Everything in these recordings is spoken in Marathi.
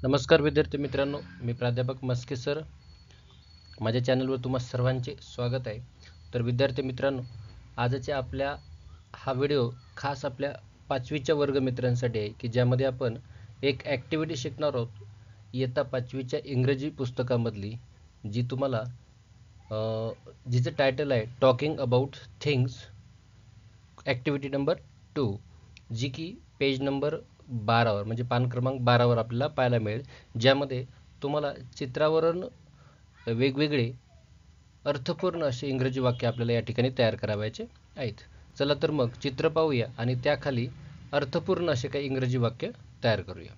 नमस्कार विद्यार्थी मित्रांनो, मी प्राध्यापक मस्के सर. माझ्या चॅनलवर तुम्हा सर्वांचे स्वागत आहे. तर विद्यार्थी मित्रांनो, आजच्या आपल्या हा व्हिडिओ खास आपल्या 5वीच्या वर्गमित्रांसाठी आहे की ज्यामध्ये आपण एक ॲक्टिव्हिटी शिकणार आहोत. इयत्ता 5वीच्या इंग्रजी पुस्तकामधली जी तुम्हाला जिचं टायटल आहे talking about things, activity number 2, जी की पेज नंबर 12वर म्हणजे पान क्रमांक 12वर आपल्याला पाहायला मिळेल, ज्यामध्ये तुम्हाला चित्रावरून वेगवेगळे अर्थपूर्ण असे इंग्रजी वाक्य आपल्याला या ठिकाणी तयार करावायचे आहेत. चला तर मग चित्र पाहूया आणि त्याखाली अर्थपूर्ण असे काही इंग्रजी वाक्य तयार करूया.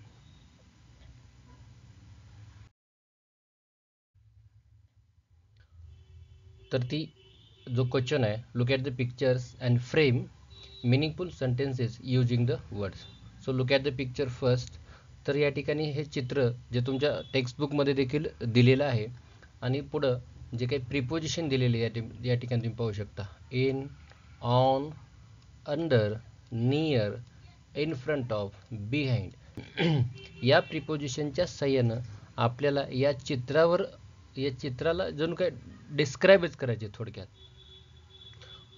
तर ती जो क्वेश्चन आहे, look at the pictures and frame meaningful sentences using the words. So look at the picture first. तर या ठिकाणी हे चित्र जे तुमच्या टेक्स्टबुकमध्ये देखील दिलेलं आहे आणि पुढं जे काही प्रिपोजिशन दिलेले या ठिकाणी तुम्ही पाहू शकता. In, on, under, near, in front of, behind. या प्रिपोजिशनच्या सहाय्यानं आपल्याला या चित्राला जणू काय डिस्क्राईबच करायचे थोडक्यात.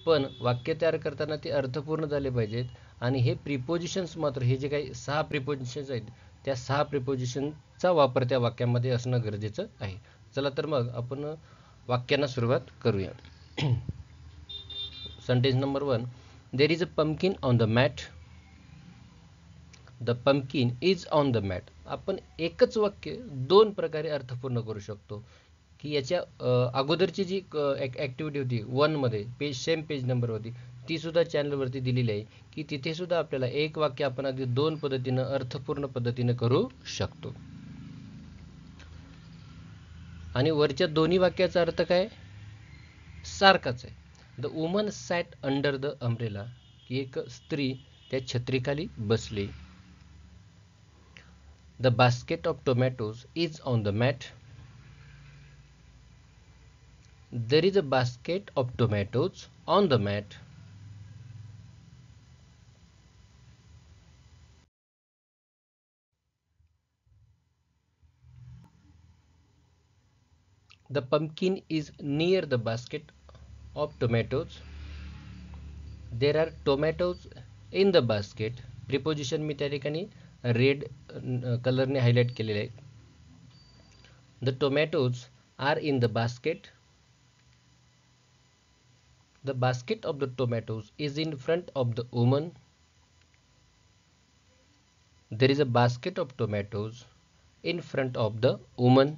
पण वाक्य तयार करताना ते अर्थपूर्ण झाले पाहिजेत आणि हे प्रिपोजिशन्स मात्र हे जे काही 6 प्रिपोजिशन्स आहेत त्या 6 प्रिपोजिशनचा वापर त्या वाक्यामध्ये असणं गरजेचं आहे. चला तर मग आपण वाक्यांना सुरुवात करूया. Sentence number 1, there is a pumpkin on the mat. The pumpkin is on the mat. आपण एकच वाक्य 2 प्रकारे अर्थपूर्ण करू शकतो की याच्या अगोदरची जी ॲक्टिव्हिटी होती 1 मध्ये सेम पेज नंबर होती ती सुद्धा चॅनलवरती दिलेली आहे की तिथे सुद्धा आपल्याला एक वाक्य आपण अगदी 2 पद्धतीनं अर्थपूर्ण पद्धतीनं करू शकतो. आणि वरच्या दोन्ही वाक्याचा अर्थ काय सारखाच आहे. The woman sat under the umbrella, की एक स्त्री त्या छत्रीखाली बसली. The basket of tomatoes is on the mat. There is a basket of tomatoes on the mat. The pumpkin is near the basket of tomatoes. There are tomatoes in the basket. Preposition मी त्या ठिकाणी रेड कलरने हायलाइट केलेले आहे. The tomatoes are in the basket. The basket of the tomatoes is in front of the woman. There is a basket of tomatoes in front of the woman.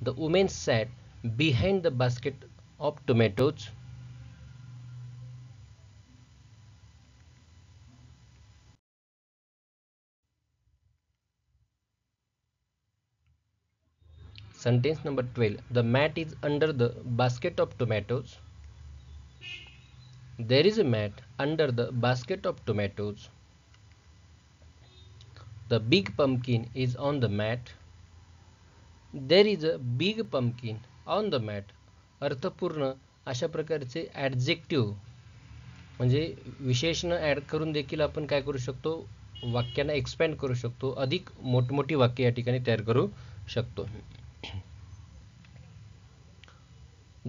The woman sat behind the basket of tomatoes. Sentence number 12. The mat is under the basket of tomatoes. There is a mat under the basket of tomatoes. The big pumpkin is on the mat. There is a big pumpkin on the mat. अर्थपूर्ण अशा प्रकारचे ॲडजेक्टिव्ह म्हणजे विशेषण ॲड करून देखील आपण काय करू शकतो, वाक्यांना एक्सपॅन्ड करू शकतो, अधिक मोठमोठी वाक्य या ठिकाणी तयार करू शकतो.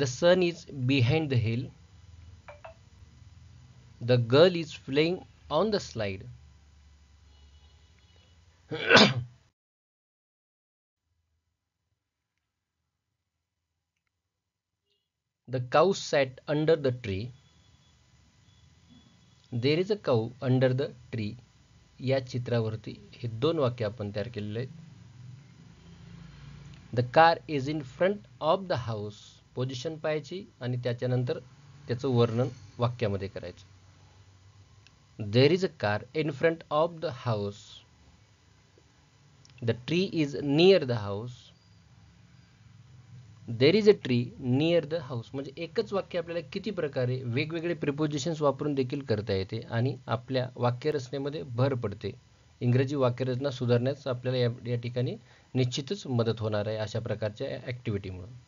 The sun is behind the hill. The girl is playing on the slide. The cow sat under the tree. There is a cow under the tree. या चित्रावरती हे 2 वाक्य आपण तयार केलेले आहेत. The car is in front of the house. Position पाहायची आणि त्याच्यानंतर त्याचं वर्णन वाक्यामध्ये करायचं. There is a car in front of the house. The tree is near the house. There is a tree near the house. म्हणजे एकच वाक्य आपल्याला किती प्रकारे वेगवेगळे प्रिपोजिशन्स वापरून देखील करता येते आणि आपल्या वाक्यरचनेमध्ये भर पडते. इंग्रजी वाक्यरचना सुधारण्यास आपल्याला या ठिकाणी निश्चितच मदत होणार आहे अशा प्रकारच्या ॲक्टिव्हिटीमुळे.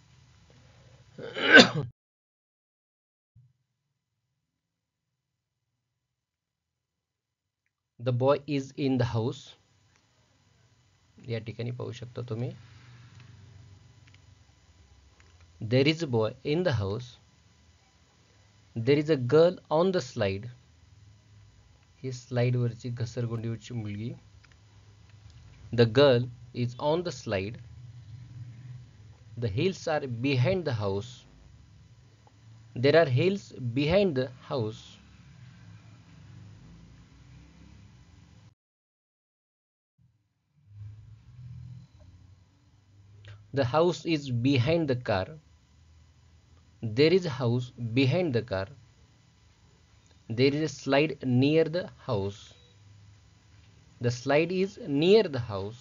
The boy is in the house, या ठिकाणी पाहू शकता तुम्ही. There is a boy in the house. There is a girl on the slide, ही स्लाइडवरची घसरगुंडीवरची मुलगी. The girl is on the slide. The hills are behind the house. There are hills behind the house. The house is behind the car. There is a house behind the car. There is a slide near the house. The slide is near the house.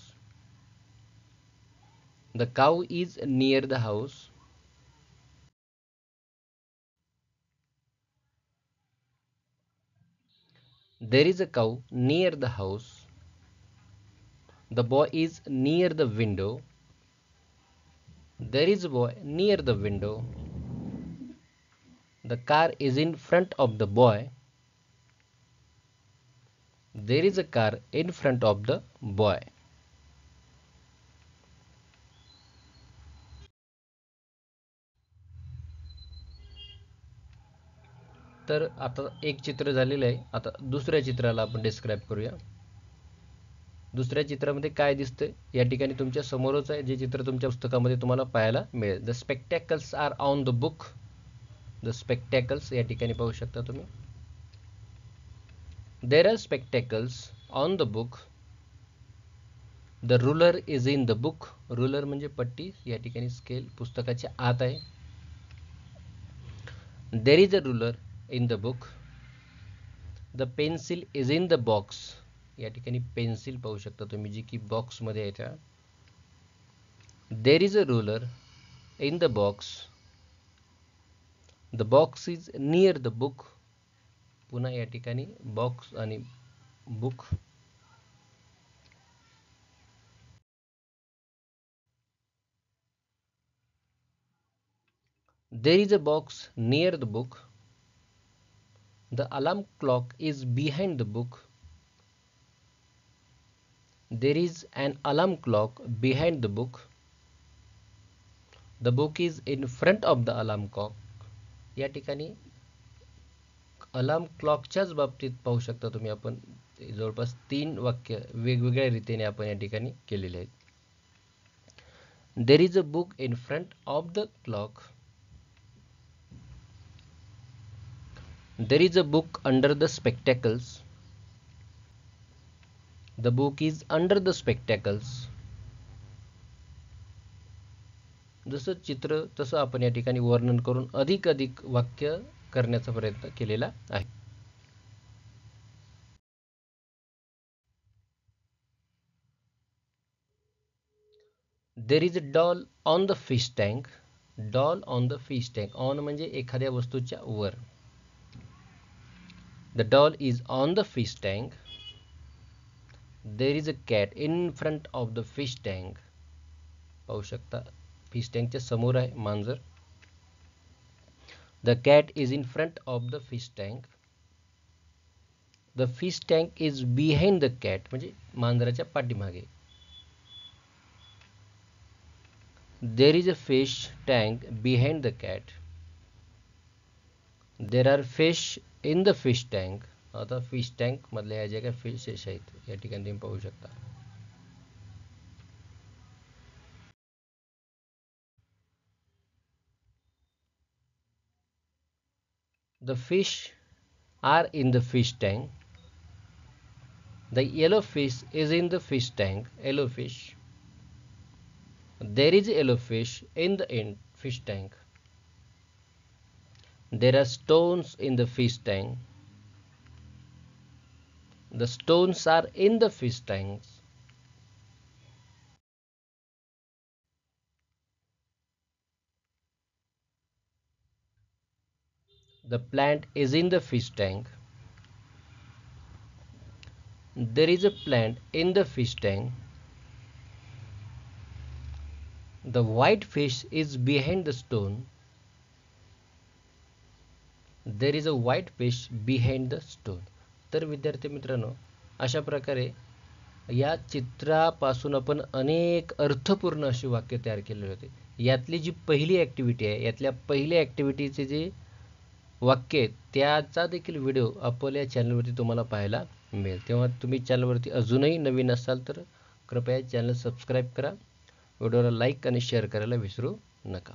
The cow is near the house. There is a cow near the house. The boy is near the window. There is a boy near the window. The car is in front of the boy. There is a car in front of the boy. तर आता एक चित्र झालेलं आहे. आता दुसऱ्या चित्राला आपण डिस्क्राईब करूया. दुसऱ्या चित्रामध्ये काय दिसतंय, या ठिकाणी तुमच्या समोरच आहे जे चित्र तुमच्या पुस्तकामध्ये तुम्हाला पाहायला मिळेल. The spectacles are on the book. The spectacles या ठिकाणी पाहू शकता तुम्ही. There are spectacles on the book. The ruler is in the book. Ruler म्हणजे पट्टी, या ठिकाणी स्केल पुस्तकाच्या आत आहे. There is a ruler in the book. The pencil is in the box. या ठिकाणी पेन्सिल पाहू शकता तुम्ही जी की बॉक्समध्ये आहे त्या. There is a ruler in the box. The box is near the book. पुन्हा या ठिकाणी बॉक्स आणि book. There is a box near the book. The alarm clock is behind the book. There is an alarm clock behind the book. The book is in front of the alarm clock. या ठिकाणी अलार्म क्लॉकच्याच बाबतीत पाहू शकता तुम्ही, आपण जवळपास 3 वाक्य वेगवेगळ्या रीतीने आपण या ठिकाणी केलेले आहेत. देर is a book in front of the clock. There is a book under the spectacles. The book is under the spectacles. जसं चित्र तसं आपण या ठिकाणी वर्णन करून अधिक वाक्य करण्याचा प्रयत्न केलेला आहे. There is a doll on the fish tank. Doll on the fish tank. On म्हणजे एखाद्या वस्तूच्या वर. The doll is on the fish tank. There is a cat in front of the fish tank. पाहू शकता फिश टँकच्या समोर आहे मांजर. The cat is in front of the fish tank. The fish tank is behind the cat म्हणजे मांजराच्या पाठीमागे. देर is a fish tank behind the cat. There are fish in the fish tank. आता फिश टँक मधल्या ह्या ज्या काही फिशेस आहेत या ठिकाणी तुम्ही पाहू शकता. The fish are in the fish tank. The yellow fish is in the fish tank. Yellow fish. There is a yellow fish in the fish tank. There are stones in the fish tank. The stones are in the fish tanks. The plant is in the fish tank. There is a plant in the fish tank. The white fish is behind the stone. There is a white fish behind the stone. तर विद्यार्थी मित्रांनो, अशा प्रकारे या चित्रापासून आपण अनेक अर्थपूर्ण अशी वाक्य तयार केलेले होते. यातली जी पहिली ॲक्टिव्हिटी आहे, यातल्या पहिल्या ॲक्टिव्हिटीचे जे वाक्य आहेत त्याचा देखील व्हिडिओ आपल्या चॅनलवरती तुम्हाला पाहायला मिळेल. तेव्हा तुम्ही चॅनलवरती अजूनही नवीन असाल तर कृपया चॅनल सबस्क्राईब करा. व्हिडिओला लाईक आणि शेअर करायला विसरू नका.